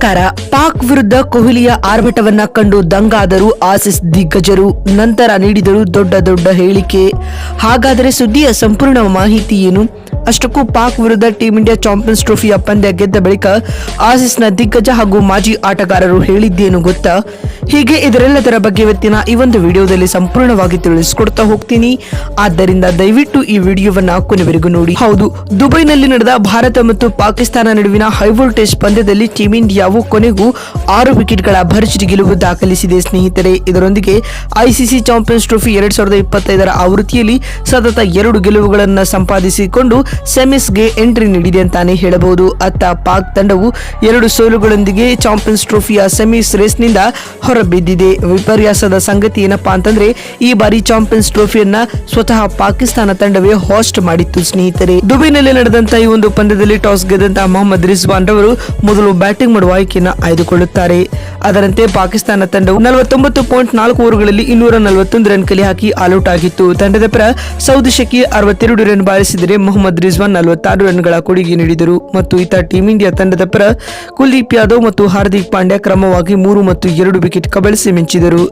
ನಮಸ್ಕಾರ. ಪಾಕ್ ವಿರುದ್ಧ ಕೊಹ್ಲಿಯ ಆರ್ಭಟವನ್ನ ಕಂಡು ದಂಗಾದರು ಆಸೀಸ್ ದಿಗ್ಗಜರು. ನಂತರ ನೀಡಿದರು ದೊಡ್ಡ ಹೇಳಿಕೆ. ಹಾಗಾದರೆ ಸುದ್ದಿಯ ಸಂಪೂರ್ಣ ಮಾಹಿತಿ ಏನು? ಅಷ್ಟಕ್ಕೂ ಪಾಕ್ ವಿರುದ್ಧ ಟೀಂ ಇಂಡಿಯಾ ಚಾಂಪಿಯನ್ಸ್ ಟ್ರೋಫಿಯ ಪಂದ್ಯ ಗೆದ್ದ ಬಳಿಕ ಆಸೀಸ್ನ ದಿಗ್ಗಜ ಹಾಗೂ ಮಾಜಿ ಆಟಗಾರರು ಹೇಳಿದ್ದೇನು ಗೊತ್ತಾ? ಹೀಗೆ ಇದರೆಲ್ಲದರ ಬಗ್ಗೆ ಇವತ್ತಿನ ಈ ಒಂದು ವಿಡಿಯೋದಲ್ಲಿ ಸಂಪೂರ್ಣವಾಗಿ ತಿಳಿಸಿಕೊಡ್ತಾ ಹೋಗ್ತೀನಿ. ಆದ್ದರಿಂದ ದಯವಿಟ್ಟು ಈ ವಿಡಿಯೋವನ್ನ ಕೊನೆವರೆಗೂ ನೋಡಿ. ಹೌದು, ದುಬೈನಲ್ಲಿ ನಡೆದ ಭಾರತ ಮತ್ತು ಪಾಕಿಸ್ತಾನ ನಡುವಿನ ಹೈ ವೋಲ್ಟೇಜ್ ಪಂದ್ಯದಲ್ಲಿ ಟೀಂ ಇಂಡಿಯಾವು ಕೊನೆಗೂ 6 ವಿಕೆಟ್ಗಳ ಭರ್ಜರಿ ಗೆಲುವು ದಾಖಲಿಸಿದೆ ಸ್ನೇಹಿತರೆ. ಇದರೊಂದಿಗೆ ಐಸಿಸಿ ಚಾಂಪಿಯನ್ಸ್ ಟ್ರೋಫಿ 2025ರ ಆವೃತ್ತಿಯಲ್ಲಿ ಸತತ 2 ಗೆಲುವುಗಳನ್ನು ಸಂಪಾದಿಸಿಕೊಂಡು ಸೆಮಿಸ್ಗೆ ಎಂಟ್ರಿ ನೀಡಿದೆ ಅಂತಾನೆ ಹೇಳಬಹುದು. ಅತ್ತ ಪಾಕ್ ತಂಡವು 2 ಸೋಲುಗಳೊಂದಿಗೆ ಚಾಂಪಿಯನ್ಸ್ ಟ್ರೋಫಿಯ ಸೆಮಿಸ್ ರೇಸ್ನಿಂದ ಹೊರಬಿದ್ದಿದೆ. ವಿಪರ್ಯಾಸದ ಸಂಗತಿ ಏನಪ್ಪಾ ಅಂತಂದ್ರೆ ಈ ಬಾರಿ ಚಾಂಪಿಯನ್ಸ್ ಟ್ರೋಫಿಯನ್ನ ಸ್ವತಃ ಪಾಕಿಸ್ತಾನ ತಂಡವೇ ಹೋಸ್ಟ್ ಮಾಡಿತ್ತು ಸ್ನೇಹಿತರೆ. ದುಬೈನಲ್ಲಿ ನಡೆದಂತ ಈ ಒಂದು ಪಂದ್ಯದಲ್ಲಿ ಟಾಸ್ ಗೆದ್ದಂತಹ ಮೊಹಮ್ಮದ್ ರಿಜ್ವಾನ್ ರವರು ಮೊದಲು ಬ್ಯಾಟಿಂಗ್ ಮಾಡುವ ಆಯ್ಕೆಯನ್ನು ಆಯ್ದುಕೊಳ್ಳುತ್ತಾರೆ. ಅದರಂತೆ ಪಾಕಿಸ್ತಾನ ತಂಡವು 49.4 ಓವರ್ಗಳಲ್ಲಿ 241 ರನ್ ಕಲೆ ಹಾಕಿ ಆಲ್ಔಟ್ ಆಗಿತ್ತು. ತಂಡದ ಪರ ಸೌದ್ ಶಕೀರ್ 62 ರನ್ ಬಾರಿಸಿದರೆ ಮೊಹಮ್ಮದ್ ರಿಜ್ವಾನ್ 46 ರನ್ಗಳ ಕೊಡುಗೆ ನೀಡಿದರು. ಮತ್ತು ಇತ್ತ ಟೀಂ ಇಂಡಿಯಾ ತಂಡದ ಪರ ಕುಲ್ದೀಪ್ ಯಾದವ್ ಮತ್ತು ಹಾರ್ದಿಕ್ ಪಾಂಡ್ಯ ಕ್ರಮವಾಗಿ 3 ಮತ್ತು 2 ವಿಕೆಟ್ ಕಬಳಿಸಿ ಮಿಂಚಿದರು.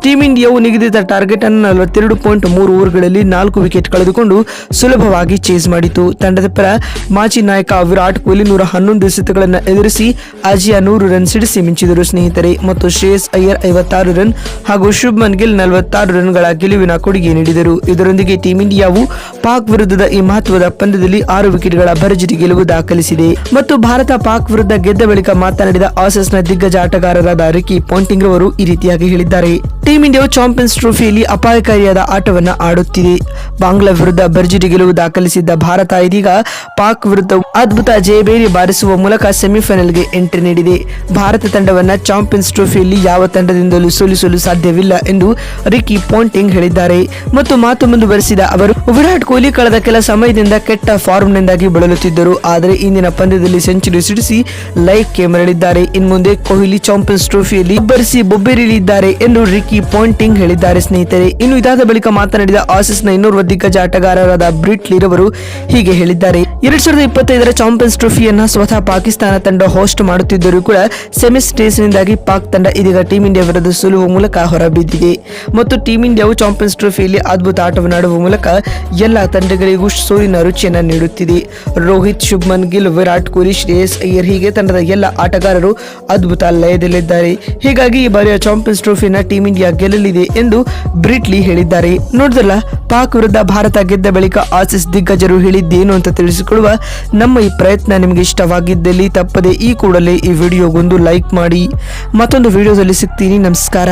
ಟೀಂ ಇಂಡಿಯಾವು ನಿಗದಿತ ಟಾರ್ಗೆಟ್ ಅನ್ನು 42.3 ಓವರ್ಗಳಲ್ಲಿ 4 ವಿಕೆಟ್ ಕಳೆದುಕೊಂಡು ಸುಲಭವಾಗಿ ಚೇಸ್ ಮಾಡಿತು. ತಂಡದ ಪರ ಮಾಜಿ ನಾಯಕ ವಿರಾಟ್ ಕೊಹ್ಲಿ 111 ಎಸೆತಗಳನ್ನು ಎದುರಿಸಿ ಅಜಿಯ 100 ರನ್ ಸಿಡಿಸಿ ಮಿಂಚಿದರು ಸ್ನೇಹಿತರೆ. ಮತ್ತು ಶ್ರೇಯಸ್ ಅಯ್ಯರ್ 56 ರನ್ ಹಾಗೂ ಶುಭ್ಮನ್ ಗಿಲ್ 46 ರನ್ಗಳ ಗೆಲುವಿನ ಕೊಡುಗೆ ನೀಡಿದರು. ಇದರೊಂದಿಗೆ ಟೀಂ ಇಂಡಿಯಾವು ಪಾಕ್ ವಿರುದ್ಧದ ಈ ಮಹತ್ವದ ಪಂದ್ಯದಲ್ಲಿ 6 ವಿಕೆಟ್ಗಳ ಭರ್ಜರಿ ಗೆಲುವು ದಾಖಲಿಸಿದೆ. ಮತ್ತು ಭಾರತ ಪಾಕ್ ವಿರುದ್ಧ ಗೆದ್ದ ಬಳಿಕ ಮಾತನಾಡಿದ ಆಸೀಸ್ನ ದಿಗ್ಗಜ ಆಟಗಾರರಾದ ರಿಕಿ ಪಾಂಟಿಂಗ್ ರವರು ಈ ರೀತಿಯಾಗಿ ಹೇಳಿದ್ದಾರೆ. ಟೀಂ ಇಂಡಿಯಾವು ಚಾಂಪಿಯನ್ಸ್ ಟ್ರೋಫಿಯಲ್ಲಿ ಅಪಾಯಕಾರಿಯಾದ ಆಟವನ್ನ ಆಡುತ್ತಿದೆ. ಬಾಂಗ್ಲಾ ವಿರುದ್ಧ ಭರ್ಜರಿ ಗೆಲುವು ದಾಖಲಿಸಿದ್ದ ಭಾರತ ಇದೀಗ ಪಾಕ್ ವಿರುದ್ಧ ಅದ್ಭುತ ಜಯಬೇರಿ ಬಾರಿಸುವ ಮೂಲಕ ಸೆಮಿಫೈನಲ್ಗೆ ಎಂಟ್ರಿ ನೀಡಿದೆ. ಭಾರತ ತಂಡವನ್ನ ಚಾಂಪಿಯನ್ಸ್ ಟ್ರೋಫಿಯಲ್ಲಿ ಯಾವ ತಂಡದಿಂದಲೂ ಸೋಲಿಸಲು ಸಾಧ್ಯವಿಲ್ಲ ಎಂದು ರಿಕಿ ಪಾಂಟಿಂಗ್ ಹೇಳಿದ್ದಾರೆ. ಮತ್ತು ಮಾತು ಮುಂದುವರೆಸಿದ ಅವರು, ವಿರಾಟ್ ಕೊಹ್ಲಿ ಕಳೆದ ಕೆಲ ಸಮಯದಿಂದ ಕೆಟ್ಟ ಫಾರ್ಮ್ನಿಂದಾಗಿ ಬಳಲುತ್ತಿದ್ದರು. ಆದರೆ ಇಂದಿನ ಪಂದ್ಯದಲ್ಲಿ ಸೆಂಚುರಿ ಸಿಡಿಸಿ ಲೈಕ್ಗೆ ಮರಳಿದ್ದಾರೆ. ಇನ್ಮುಂದೆ ಕೊಹ್ಲಿ ಚಾಂಪಿಯನ್ಸ್ ಟ್ರೋಫಿಯಲ್ಲಿ ಬೊಬ್ಬರಿಸಲಿದ್ದಾರೆ ಎಂದು ರಿಕಿ ಪಾಂಟಿಂಗ್ ಹೇಳಿದ್ದಾರೆ ಸ್ನೇಹಿತರೆ. ಇನ್ನು ಇದಾದ ಬಳಿಕ ಮಾತನಾಡಿದ ಆಸೀಸ್ನ ಇನ್ನೋರ್ವ ದಿಗ್ಗಜ ಆಟಗಾರರಾದ ಬ್ರಿಟ್ಲಿ ರವರು ಹೀಗೆ ಹೇಳಿದ್ದಾರೆ. 2025ರ ಚಾಂಪಿಯನ್ಸ್ ಟ್ರೋಫಿಯನ್ನ ಸ್ವತಃ ಪಾಕಿಸ್ತಾನ ತಂಡ ಹೋಸ್ಟ್ ಮಾಡುತ್ತಿದ್ದರೂ ಕೂಡ ಸೆಮಿಸ್ ರೇಸ್ನಿಂದಾಗಿ ಪಾಕ್ ತಂಡ ಇದೀಗ ಟೀಂ ಇಂಡಿಯಾ ವಿರುದ್ಧ ಸೋಲುವ ಮೂಲಕ ಹೊರಬಿದ್ದಿದೆ. ಮತ್ತು ಟೀಂ ಇಂಡಿಯಾವು ಚಾಂಪಿಯನ್ಸ್ ಟ್ರೋಫಿಯಲ್ಲಿ ಅದ್ಭುತ ಆಟವನ್ನಾಡುವ ಮೂಲಕ ಎಲ್ಲಾ ತಂಡಗಳಿಗೂ ಸೋಲಿನ ರುಚಿಯನ್ನು ನೀಡುತ್ತಿದೆ. ರೋಹಿತ್, ಶುಭ್ಮನ್ ಗಿಲ್, ವಿರಾಟ್ ಕೊಹ್ಲಿ, ಶ್ರೇಯಸ್ ಅಯ್ಯರ್ ಹೀಗೆ ತಂಡದ ಎಲ್ಲ ಆಟಗಾರರು ಅದ್ಭುತ ಲಯದಲ್ಲಿದ್ದಾರೆ. ಹೀಗಾಗಿ ಈ ಬಾರಿಯ ಚಾಂಪಿಯನ್ಸ್ ಟ್ರೋಫಿಯನ್ನ ಟೀಂ ಇಂಡಿಯಾ ಗೆಲ್ಲಲಿದೆ ಎಂದು ಬ್ರಿಟ್ಲಿ ಹೇಳಿದ್ದಾರೆ. ನೋಡಿದ್ರಲ್ಲ, ಪಾಕ್ ವಿರುದ್ಧ ಭಾರತ ಗೆದ್ದ ಬಳಿಕ ಆಸೀಸ್ ದಿಗ್ಗಜರು ಹೇಳಿದ್ದೇನು ಅಂತ ತಿಳಿಸಿಕೊಳ್ಳುವ ನಮ್ಮ ಈ ಪ್ರಯತ್ನ ನಿಮಗೆ ಇಷ್ಟವಾಗಿದ್ದಲ್ಲಿ ತಪ್ಪದೆ ಈ ಕೂಡಲೇ ಈ ವಿಡಿಯೋಗೊಂದು ಲೈಕ್ ಮಾಡಿ. ಮತ್ತೊಂದು ವಿಡಿಯೋದಲ್ಲಿ ಸಿಗ್ತೀನಿ. ನಮಸ್ಕಾರ.